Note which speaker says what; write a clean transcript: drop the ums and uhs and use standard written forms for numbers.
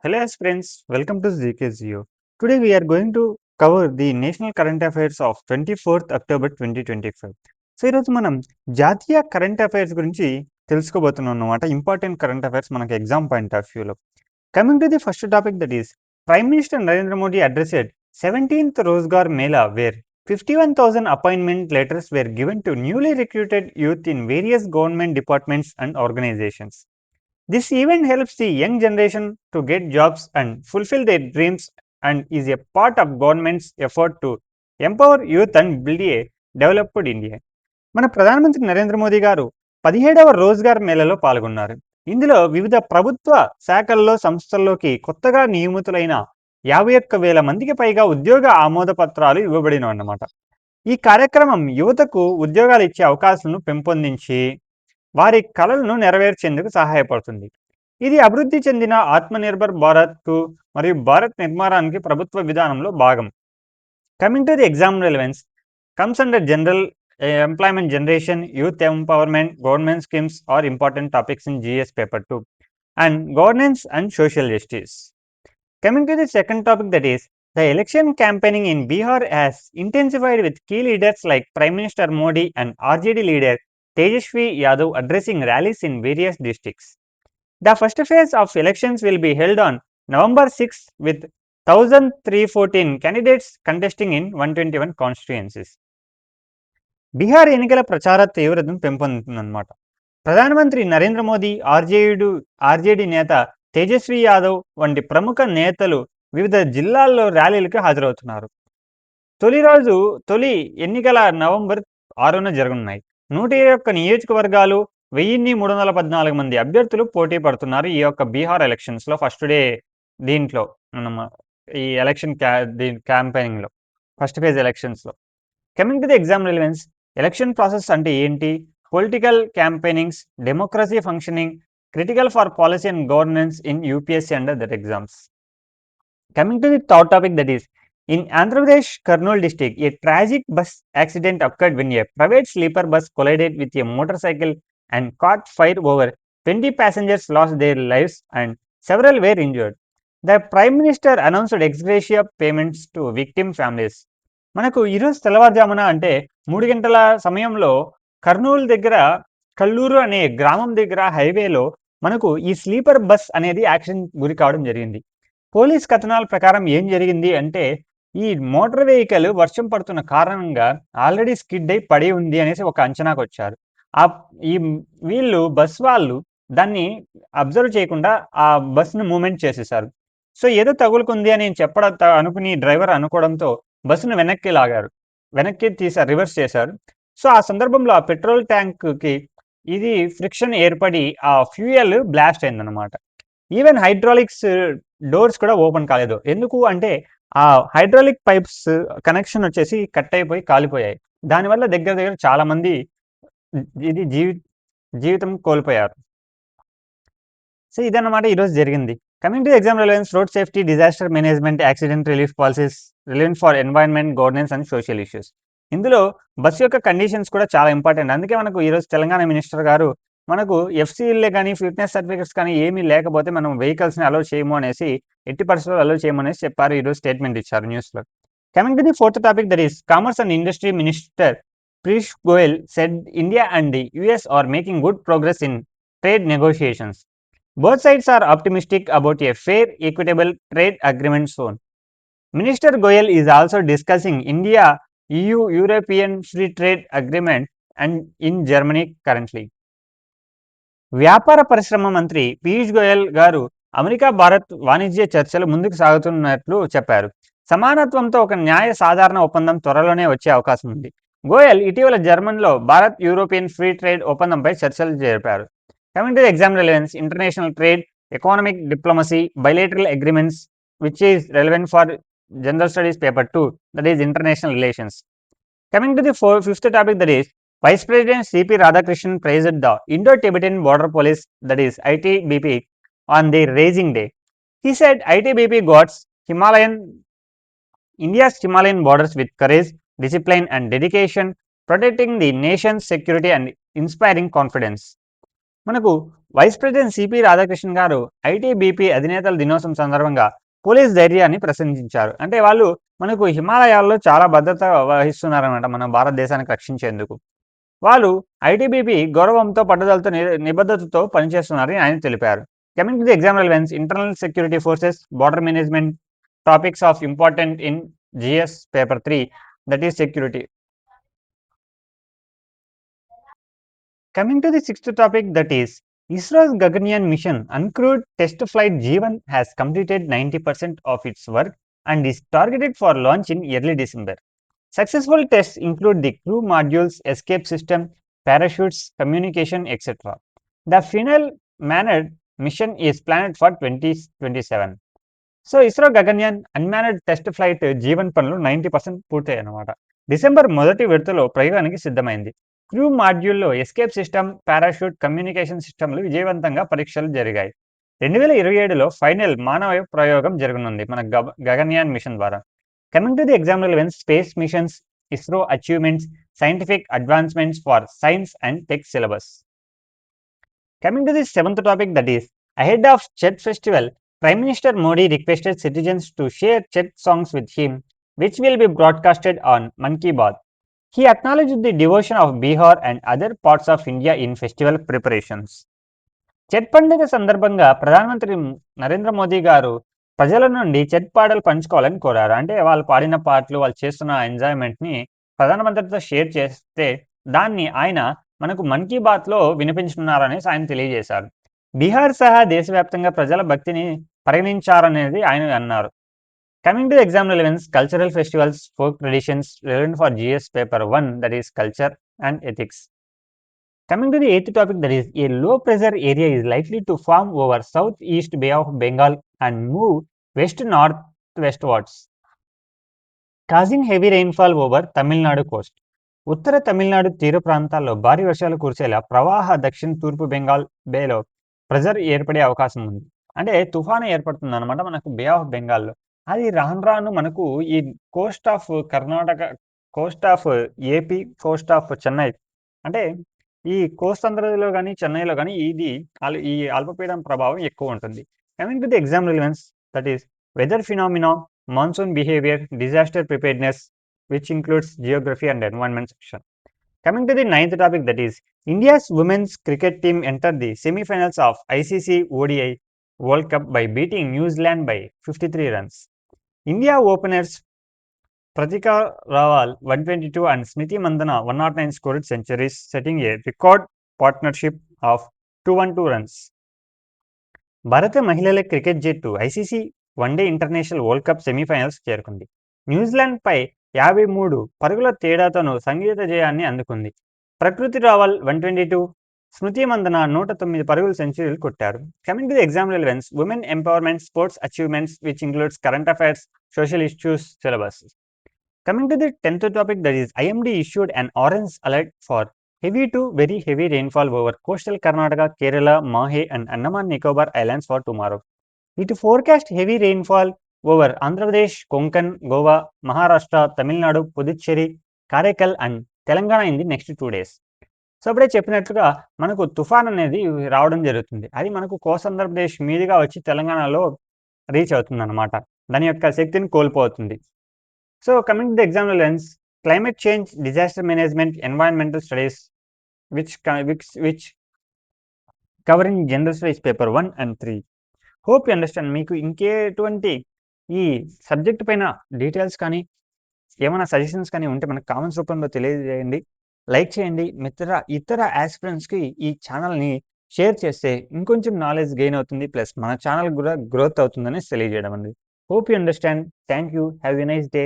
Speaker 1: Hello friends, welcome to ZKZO. Today we are going to cover the national current affairs of 24th October 2025. So ఈరోజు మనం జాతీయ current affairs గురించి తెలుసుకోబోతున్నాం అన్నమాట. Important current affairs మనకి exam point of వ్యూలో. Coming to the first topic that is prime minister Narendra Modi addressed 17th Rozgar Mela where 51,000 appointment letters were given to newly recruited youth in various government departments and organizations. This event helps the young generation to get jobs and fulfill their dreams and is a part of government's effort to empower youth and build a developed India. మన ప్రధానమంత్రి నరేంద్ర మోదీ గారు 17వ రోజ్గార్ మేళలో పాల్గొన్నారు. ఇందులో వివిధ ప్రభుత్వ శాఖల్లో సంస్థల్లోకి కొత్తగా నియమితులైన 51,000 మందికి పైగా ఉద్యోగ ఆమోద పత్రాలు ఇవ్వబడినవన్నమాట. ఈ కార్యక్రమం యువతకు ఉద్యోగాలు ఇచ్చే అవకాశాలను పెంపొందించి వారి కలలను నెరవేర్చేందుకు సహాయపడుతుంది. ఇది అభివృద్ధి చెందిన ఆత్మనిర్భర్ భారత్కు మరియు భారత్ నిర్మాణానికి ప్రభుత్వ విధానంలో భాగం. Coming to the exam relevance comes under general employment generation, youth empowerment, government schemes are important topics in GS paper 2 and governance and social justice. Coming to the second topic that is the election campaigning in Bihar has intensified with key leaders like Prime Minister Modi and RJD leader Tejasvi Yadav addressing rallies in various districts. The first phase of elections will be held on November 6th with 1,314 candidates contesting in 121 constituencies. Bihar ఎన్నికల ప్రచార తీవ్రతను పెంపొందుతుందన్నమాట. ప్రధానమంత్రి Narendra Modi, RJD నేత తేజస్వి యాదవ్ వంటి ప్రముఖ నేతలు వివిధ జిల్లాల్లో ర్యాలీలకు హాజరవుతున్నారు. తొలి ఎన్నికల నవంబర్ 6న జరగనున్నాయి. 121 నియోజకవర్గాలు, 1,314 మంది అభ్యర్థులు పోటీ పడుతున్నారు ఈ యొక్క బీహార్ ఎలక్షన్స్లో. ఫస్ట్ డే దీంట్లో ఈ ఎలక్షన్ క్యాంపెయినింగ్లో ఫస్ట్ ఫేజ్ ఎలక్షన్స్లో. Coming to the exam relevance, election process అంటే ఏంటి, political campaignings, democracy functioning, critical for policy and governance in UPSC under that exams. Coming to the third topic that is, in Andhra Pradesh, Kurnool district, a tragic bus accident occurred when a private sleeper bus collided with a motorcycle and caught fire. Over 20 passengers lost their lives and several were injured. The Prime Minister announced ex gratia payments to victim families. మనకు ఈరోజు తెల్లవారుజామున అంటే 3 గంటల సమయంలో కర్నూలు దగ్గర కల్లూరు అనే గ్రామం దగ్గర హైవేలో మనకు ఈ స్లీపర్ బస్ అనేది యాక్సిడెంట్ గురి కావడం జరిగింది. పోలీస్ కథనాల ప్రకారం ఏం జరిగింది అంటే ఈ మోటార్ వెహికల్ వర్షం పడుతున్న కారణంగా ఆల్రెడీ స్కిడ్ అయి పడి ఉంది అనేసి ఒక అంచనాకు వచ్చారు. ఈ వీళ్ళు బస్ వాళ్ళు దాన్ని అబ్జర్వ్ చేయకుండా ఆ బస్ను మూవ్మెంట్ చేసేసారు. సో ఏదో తగులుకుంది అని అనుకుని డ్రైవర్ అనుకోవడంతో బస్సును వెనక్కి తీసారు, రివర్స్ చేశారు. సో ఆ సందర్భంలో ఆ పెట్రోల్ ట్యాంక్కి ఇది ఫ్రిక్షన్ ఏర్పడి ఆ ఫ్యూయల్ బ్లాస్ట్ అయిందనమాట. ఈవెన్ హైడ్రాలిక్స్ డోర్స్ కూడా ఓపెన్ కాలేదు. ఎందుకు అంటే ఆ హైడ్రాలిక్ పైప్స్ కనెక్షన్ వచ్చేసి కట్ అయిపోయి కాలిపోయాయి. దానివల్ల దగ్గర చాలా మంది ఇది జీవితం కోల్పోయారు. సో ఇదన్నమాట ఈరోజు జరిగింది. Coming to exam relevance, road safety, disaster management, accident relief policies, relevant for environment, governance and social issues. ఇందులో బస్సు యొక్క కండిషన్స్ కూడా చాలా ఇంపార్టెంట్. అందుకే మనకు ఈరోజు తెలంగాణ మినిస్టర్ గారు మనకు ఎఫ్సీఎల్ఏ కానీ ఫిట్నెస్ సర్టిఫికేట్స్ కానీ ఏమీ లేకపోతే మనం వెహికల్స్ని అలౌ చేయము అనేసి, ఎట్టి పరిస్థితుల్లో అలౌ చేయమనేసి చెప్పారు. ఈరోజు స్టేట్మెంట్ ఇచ్చారు న్యూస్లో. Coming to the fourth topic that is commerce and industry minister Piyush Goyal said India and the US are making good progress in trade negotiations. Both sides are optimistic about a fair, equitable trade agreement soon. Minister Goyal is also discussing India-EU European Free Trade Agreement and in Germany currently. వ్యాపార పరిశ్రమ మంత్రి పీయూష్ గోయల్ గారు America Bharat వాణిజ్య చర్చలు ముందుకు సాగుతున్నట్లు చెప్పారు. సమానత్వంతో ఒక న్యాయ సాధారణ ఒప్పందం త్వరలోనే వచ్చే అవకాశం ఉంది. గోయల్ ఇటీవల జర్మన్లో భారత్ యూరోపియన్ ఫ్రీ ట్రేడ్ ఒప్పందంపై చర్చలు జరిపారు. Coming to the exam relevance, international trade, economic diplomacy, bilateral agreements, which is relevant for general studies paper 2, that is international relations. Coming to the fifth topic, that is Vice President C.P. Radhakrishnan praised the Indo-Tibetan Border Police, that is ITBP, on their raising day. He said ITBP guards India's Himalayan borders with courage, discipline and dedication, protecting the nation's security and inspiring confidence. మనకు vice president CP Radhakrishnan గారు ITBP అధినేతల దినోత్సవం సందర్భంగా police ధైర్యాన్ని ప్రశంసించారు. అంటే వాళ్ళు మనకు హిమాలయాల్లో చాలా భద్రత వహిస్తున్నారనమాట మన భారతదేశానికి రక్షించేందుకు. వాళ్ళు ఐటీబీపీ గౌరవంతో, పట్టుదలతో, నిబద్ధతతో పనిచేస్తున్నారని ఆయన తెలిపారు. Coming to the exam relevance, internal security forces, border management topics of important in GS paper 3, that is security. Coming to the sixth topic, that is ISRO's Gaganyaan mission uncrewed test flight G1 has completed 90% of its work and is targeted for launch in early December. Successful tests include the crew modules, escape system, parachutes, communication, etc. The final manned mission is planned for 2027. So ISRO Gaganyaan unmanned test flight జీవన్ పనులు 90% పూర్తయ్యాయి అన్నమాట. December మొదటి విడతలో ప్రయోగానికి సిద్ధమైంది. Crew మాడ్యూల్లో escape system, parachute, communication సిస్టమ్లు విజయవంతంగా పరీక్షలు జరిగాయి. 2027లో ఫైనల్ మానవ ప్రయోగం జరగనుంది మన గగన్యాన్ మిషన్ ద్వారా. Coming to the exam relevance, space missions, ISRO achievements, scientific advancements for science and tech syllabus. Coming to the seventh topic, that is ahead of Chet festival, Prime Minister Modi requested citizens to share Chet songs with him, which will be broadcasted on Man Ki Baat. He acknowledged the devotion of Bihar and other parts of India in festival preparations. చెట్ పండుగ సందర్భంగా ప్రధానమంత్రి నరేంద్ర మోదీ గారు ప్రజల నుండి చెట్ పాటలు పంచుకోవాలని కోరారు. అంటే వాళ్ళు పాడిన పాటలు, వాళ్ళు చేస్తున్న ఎంజాయ్మెంట్ని ప్రధానమంత్రితో షేర్ చేస్తే దాన్ని ఆయన మనకు మన్ కీ బాత్లో వినిపించున్నారనేసి ఆయన తెలియజేశారు. బీహార్ సహా దేశవ్యాప్తంగా ప్రజల భక్తిని పరిగణించారనేది ఆయన అన్నారు. Coming to exam relevance, cultural festivals, folk traditions relevant for GS paper 1, that is culture and ethics. Coming to the eighth topic, that is a low pressure area is likely to form over southeast Bay of Bengal and move west-northwestwards, causing heavy rainfall over Tamil Nadu coast. ఉత్తర తమిళనాడు తీర ప్రాంతాల్లో భారీ వర్షాలు కురిసేలా ప్రవాహ దక్షిణ తూర్పు Bengal బేలో pressure ఏర్పడే అవకాశం ఉంది. అంటే తుఫాను ఏర్పడుతుంది అనమాట మనకు బే ఆఫ్ బెంగాల్లో. అది రాను రాను మనకు ఈ Coast of Karnataka, Coast of AP, Coast of Chennai, అంటే ఈ కోస్తాంధ్రలో కానీ చెన్నైలో కానీ ఈ అల్పపీడనం ప్రభావం ఎక్కువ ఉంటుంది. Coming to the exam relevance, that is whether phenomena, monsoon behaviour, disaster preparedness, which includes geography and environment section. Coming to the ninth topic, that is India's women's cricket team entered the semi-finals of ICC ODI World Cup by beating New Zealand by 53 runs. India openers Pratika Rawal 122 and Smriti Mandhana 109 scored centuries, setting a record partnership of 212 runs. భారత మహిళల cricket జట్టు ICC one day international world cup semifinals చేరుకుంది. New Zealand పై 53 పరుగుల తేడాతోను సంగీత జయాన్ని అందుకుంది. ప్రకృతి రావల్ 122, స్మృతి మందన 109 పరుగుల సెంచరీలు కొట్టారు. Coming to the exam relevance, women empowerment, sports achievements, which includes current affairs, social issues syllabus. Coming to the 10th topic, that is IMD issued an orange alert for heavy to very heavy rainfall over coastal Karnataka, Kerala, Mahe and Andaman Nicobar Islands for tomorrow. It forecast heavy rainfall over Andhra Pradesh, Konkan, Goa, Maharashtra, Tamil Nadu, Puducherry, Karaikal and Telangana in the next 2 days. So అప్పుడే చెప్పినట్లుగా మనకు తుఫాన్ అనేది రావడం జరుగుతుంది. అది మనకు కోస్తాంధ్రప్రదేశ్ మీదుగా వచ్చి తెలంగాణలో రీచ్ అవుతుంది అనమాట. దాని యొక్క శక్తిని కోల్పోతుంది. So coming to the exam relevance, climate change, disaster management, environmental studies which covering general studies paper 1 and 3. Hope you understand. మీకు ఇంకెటువంటి ఈ సబ్జెక్ట్ పైన డీటెయిల్స్ కానీ ఏమైనా సజెషన్స్ కానీ ఉంటే మనకు కామెంట్స్ రూపంలో తెలియజేయండి. లైక్ చేయండి. ఇతర ఆస్పిరెంట్స్కి ఈ ఛానల్ని షేర్ చేస్తే ఇంకొంచెం నాలెడ్జ్ గెయిన్ అవుతుంది, ప్లస్ మన ఛానల్ కూడా గ్రోత్ అవుతుందని తెలియజేయడం అండి. Hope you understand. Thank you. Have a nice day.